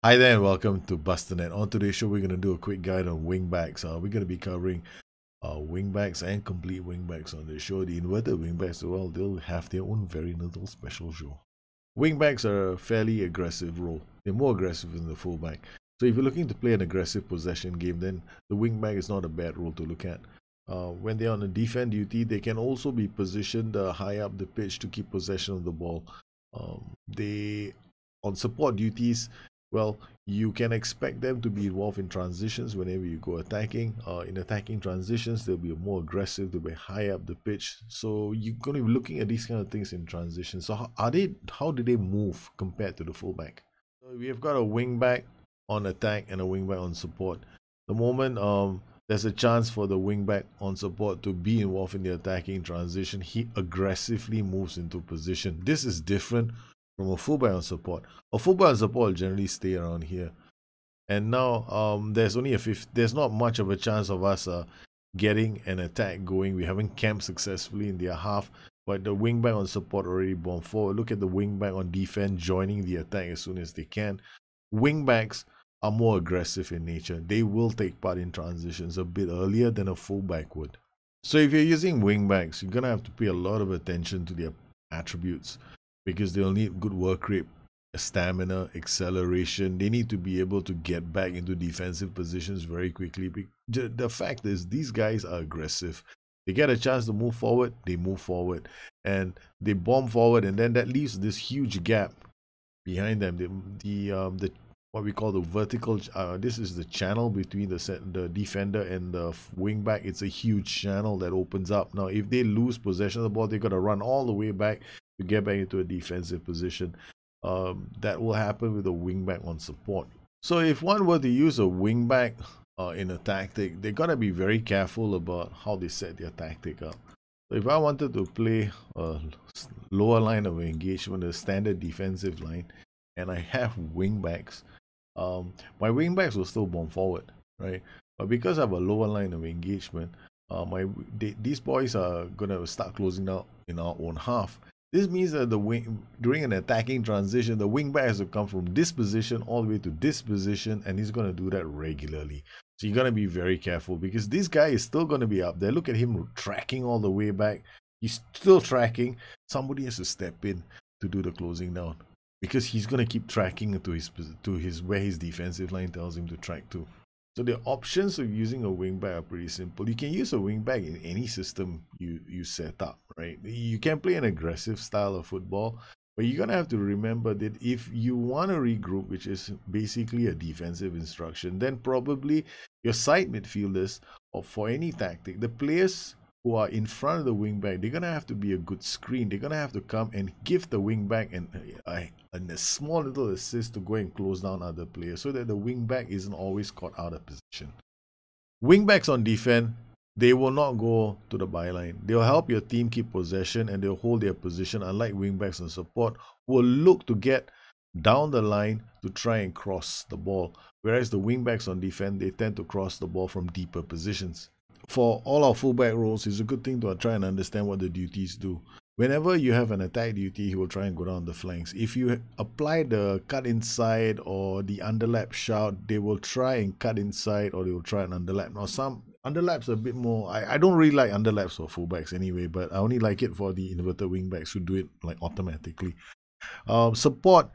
Hi there and welcome to Bustthenet. On today's show, we're going to do a quick guide on wingbacks. We're going to be covering wingbacks and complete wingbacks on the show. The inverted wingbacks, well, they'll have their own very little special show. Wingbacks are a fairly aggressive role. They're more aggressive than the fullback. So if you're looking to play an aggressive possession game, then the wingback is not a bad role to look at. When they're on a defense duty, they can also be positioned high up the pitch to keep possession of the ball. On support duties, well, you can expect them to be involved in transitions whenever you go attacking. In attacking transitions, they'll be more aggressive, they'll be high up the pitch. So you're going to be looking at these kind of things in transition. So how do they move compared to the fullback? So we have got a wingback on attack and a wingback on support. The moment there's a chance for the wingback on support to be involved in the attacking transition, he aggressively moves into position. This is different from a fullback on support. A fullback on support will generally stay around here. And now there's not much of a chance of us getting an attack going. We haven't camped successfully in their half, but the wingback on support already bombed forward. Look at the wingback on defense joining the attack as soon as they can. Wingbacks are more aggressive in nature. They will take part in transitions a bit earlier than a fullback would. So if you're using wingbacks, you're gonna have to pay a lot of attention to their attributes, because they'll need good work rate, stamina, acceleration. They need to be able to get back into defensive positions very quickly. The fact is, these guys are aggressive. They get a chance to move forward, they move forward, and they bomb forward, and then that leaves this huge gap behind them. The what we call the vertical. This is the channel between the defender and the wingback. It's a huge channel that opens up. Now, if they lose possession of the ball, they got to run all the way back to get back into a defensive position. That will happen with a wingback on support. So if one were to use a wingback in a tactic, they got to be very careful about how they set their tactic up. So if I wanted to play a lower line of engagement, a standard defensive line, and I have wingbacks, my wingbacks will still bomb forward, right? But because I have a lower line of engagement, these boys are going to start closing out in our own half. This means that during an attacking transition, the wingback has to come from this position all the way to this position, and he's going to do that regularly. So you're going to be very careful, because this guy is still going to be up there. Look at him tracking all the way back. He's still tracking. Somebody has to step in to do the closing down, because he's going to keep tracking to where his defensive line tells him to track to. So the options of using a wingback are pretty simple. You can use a wingback in any system you set up, right? You can play an aggressive style of football, but you're going to have to remember that if you want to regroup, which is basically a defensive instruction, then probably your side midfielders, or for any tactic, the players who are in front of the wingback, they're going to have to be a good screen. They're going to have to come and give the wingback a small little assist to go and close down other players, so that the wingback isn't always caught out of position. Wingbacks on defense, they will not go to the byline. They'll help your team keep possession, and they'll hold their position, unlike wingbacks on support, who will look to get down the line to try and cross the ball. Whereas the wingbacks on defense, they tend to cross the ball from deeper positions. For all our fullback roles, it's a good thing to try and understand what the duties do. Whenever you have an attack duty, he will try and go down the flanks. If you apply the cut inside or the underlap shout, they will try and cut inside, or they will try and underlap. Now, some underlaps are a bit more. I don't really like underlaps for fullbacks anyway, but I only like it for the inverted wingbacks who do it like automatically. Support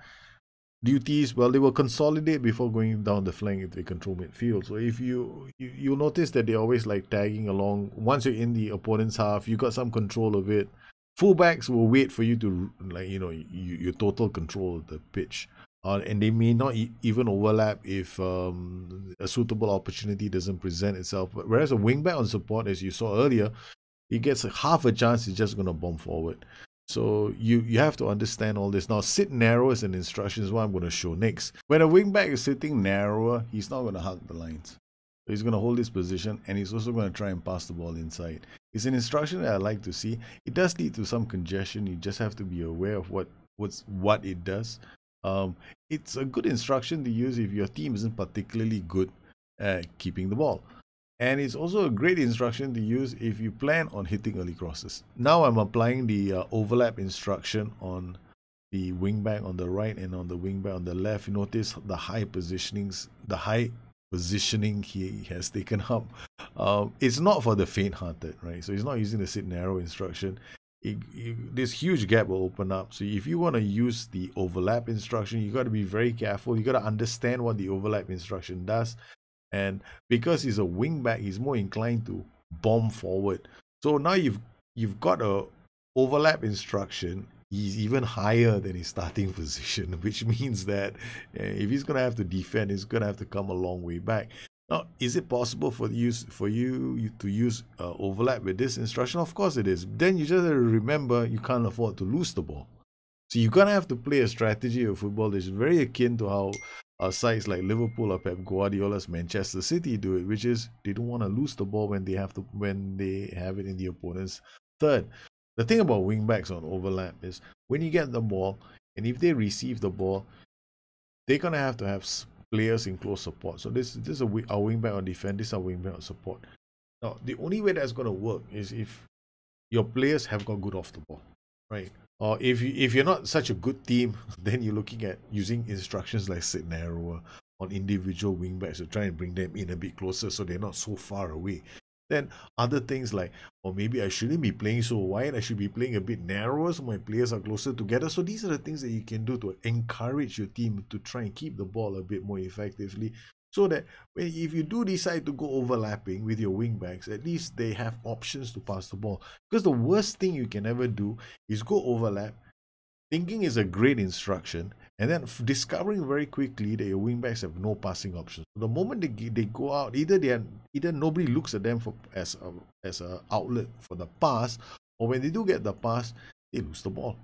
duties, well, they will consolidate before going down the flank if they control midfield. So if you'll notice that they're always like tagging along. Once you're in the opponent's half, you got some control of it. Fullbacks will wait for you to, like, your total control of the pitch, and they may not even overlap if a suitable opportunity doesn't present itself. But whereas a wingback on support, as you saw earlier, he gets half a chance, he's just going to bomb forward. So you have to understand all this. Now, sit narrow is an instruction, is what I'm going to show next. When a wingback is sitting narrower, he's not going to hug the lines. So he's going to hold his position, and he's also going to try and pass the ball inside. It's an instruction that I like to see. It does lead to some congestion. You just have to be aware of what it does. It's a good instruction to use if your team isn't particularly good at keeping the ball. And it's also a great instruction to use if you plan on hitting early crosses. Now I'm applying the overlap instruction on the wingback on the right and on the wingback on the left, you notice the high positioning he has taken up. It's not for the faint-hearted, right? So he's not using the sit narrow instruction. This huge gap will open up. So if you want to use the overlap instruction, you got to be very careful. You got to understand what the overlap instruction does. And because he's a wingback, he's more inclined to bomb forward. So now you've got a overlap instruction. He's even higher than his starting position, which means that if he's going to have to defend, he's going to have to come a long way back. Now, is it possible for you to use overlap with this instruction? Of course it is. Then you just have to remember you can't afford to lose the ball. So you're going to have to play a strategy of football that's very akin to how sides like Liverpool or Pep Guardiola's Manchester City do it, which is they don't want to lose the ball when they have it in the opponent's third. The thing about wingbacks on overlap is when you get the ball, and if they receive the ball, they're going to have players in close support. So this is our wingback on defense, this is our wingback on support. Now, the only way that's going to work is if your players have got good off the ball, right? Or if you're not such a good team, then you're looking at using instructions like sit narrower on individual wingbacks to try and bring them in a bit closer so they're not so far away. Then other things like, or maybe I shouldn't be playing so wide, I should be playing a bit narrower so my players are closer together. So these are the things that you can do to encourage your team to try and keep the ball a bit more effectively, so that if you do decide to go overlapping with your wingbacks, at least they have options to pass the ball. Because the worst thing you can ever do is go overlap, thinking is a great instruction, and then discovering very quickly that your wingbacks have no passing options. The moment they go out, either nobody looks at them as a outlet for the pass, or when they do get the pass, they lose the ball.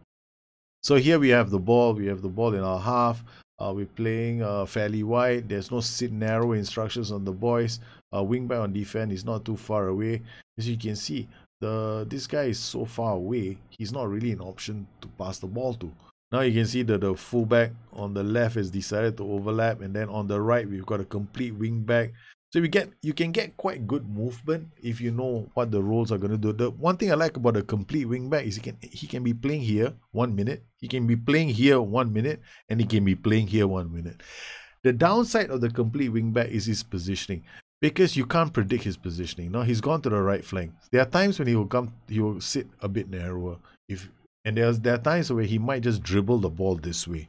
So here we have the ball. We have the ball in our half. We're playing fairly wide. There's no sit narrow instructions on the boys. Wingback on defense is not too far away. As you can see, this guy is so far away, he's not really an option to pass the ball to. Now you can see that the fullback on the left has decided to overlap, and then on the right we've got a complete wingback. So you can get quite good movement if you know what the roles are going to do. The one thing I like about a complete wingback is he can be playing here 1 minute, he can be playing here 1 minute, and he can be playing here 1 minute. The downside of the complete wingback is his positioning, because you can't predict his positioning. Now he's gone to the right flank. There are times when he will sit a bit narrower, and there are times where he might just dribble the ball this way.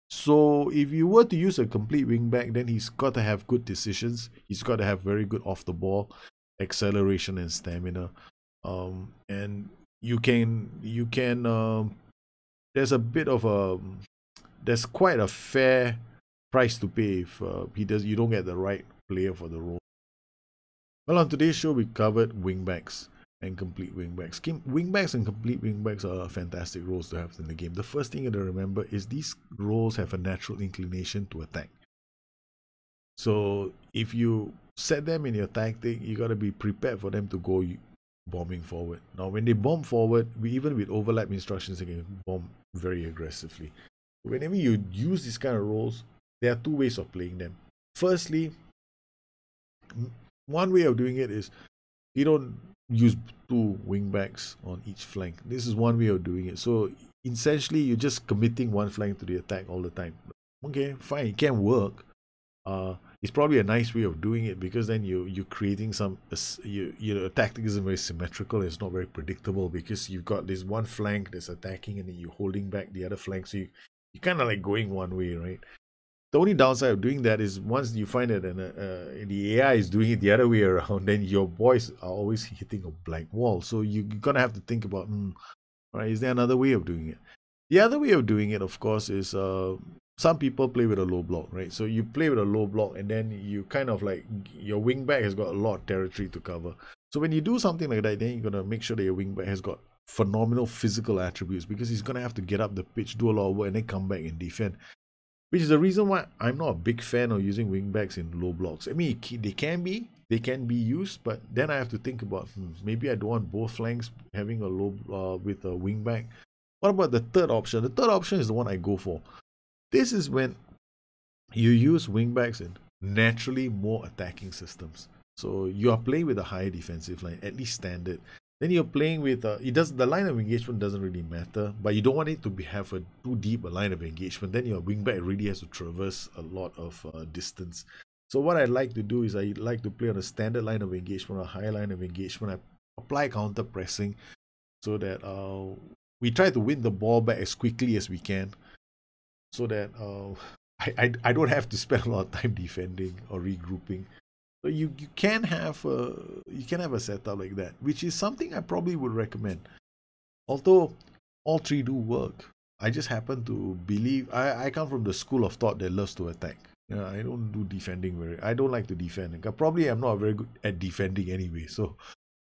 So if you were to use a complete wingback, then he's got to have good decisions. He's got to have very good off the ball acceleration and stamina. And you can there's quite a fair price to pay if you don't get the right player for the role. Well, on today's show we covered wingbacks and complete wingbacks. Wingbacks and complete wingbacks are fantastic roles to have in the game. The first thing you have to remember is these roles have a natural inclination to attack. So if you set them in your tactic, you got to be prepared for them to go bombing forward. Now when they bomb forward, even with overlap instructions, they can bomb very aggressively. Whenever you use these kind of roles, there are two ways of playing them. Firstly, one way of doing it is you don't use two wingbacks on each flank. This is one way of doing it. So essentially you're just committing one flank to the attack all the time. Okay, fine, it can work. It's probably a nice way of doing it, because then you're creating your tactic isn't very symmetrical. It's not very predictable, because you've got this one flank that's attacking and then you're holding back the other flank, so you're kind of like going one way, right? The only downside of doing that is once you find that the AI is doing it the other way around, then your boys are always hitting a blank wall. So you're gonna have to think about, right, is there another way of doing it? The other way of doing it, of course, is some people play with a low block, right? So you play with a low block, and then you kind of like, your wingback has got a lot of territory to cover. So when you do something like that, then you're gonna make sure that your wingback has got phenomenal physical attributes, because he's gonna have to get up the pitch, do a lot of work, and then come back and defend. Which is the reason why I'm not a big fan of using wingbacks in low blocks. I mean, they can be used, but then I have to think about, maybe I don't want both flanks having a low with a wingback. What about the third option? The third option is the one I go for. This is when you use wingbacks in naturally more attacking systems. So you are playing with a higher defensive line, at least standard. Then you're playing with the line of engagement doesn't really matter, but you don't want it to have a too deep a line of engagement. Then your wingback really has to traverse a lot of distance. So what I like to do is I like to play on a standard line of engagement, a high line of engagement. I apply counter pressing so that we try to win the ball back as quickly as we can, so that I don't have to spend a lot of time defending or regrouping. So you can have a setup like that, which is something I probably would recommend. Although all three do work, I just happen to believe I come from the school of thought that loves to attack. I don't do defending I don't like to defend. Probably I'm not very good at defending anyway. So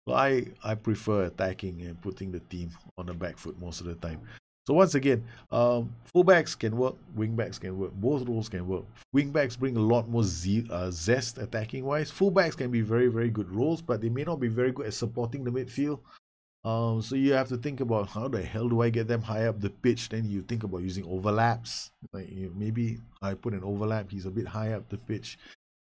I prefer attacking and putting the team on the back foot most of the time. So once again, fullbacks can work, wingbacks can work, both roles can work. Wingbacks bring a lot more zest attacking wise. Fullbacks can be very, very good roles, but they may not be very good at supporting the midfield. So you have to think about how the hell do I get them high up the pitch. Then you think about using overlaps. Like maybe I put an overlap, he's a bit high up the pitch.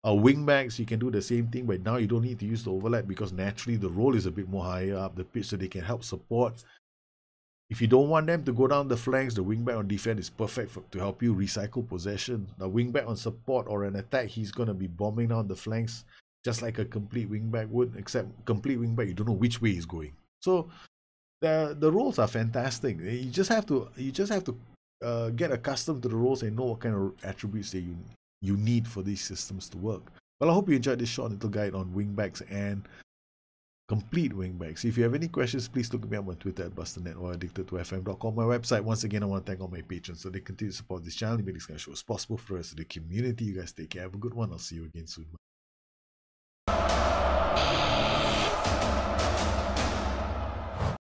Wingbacks, you can do the same thing, but now you don't need to use the overlap because naturally the role is a bit more higher up the pitch, so they can help support. If you don't want them to go down the flanks, the wingback on defense is perfect to help you recycle possession. The wingback on support or an attack, he's going to be bombing down the flanks just like a complete wingback would, except complete wingback, you don't know which way he's going. So the roles are fantastic. You just have to get accustomed to the roles and know what kind of attributes that you need for these systems to work. Well, I hope you enjoyed this short little guide on wingbacks and complete wingbacks. If you have any questions, please look me up on Twitter at Bustthenet or addicted2fm.com. My website. Once again, I want to thank all my patrons so they continue to support this channel and make this kind of shows possible for the rest of the community. You guys take care. Have a good one. I'll see you again soon.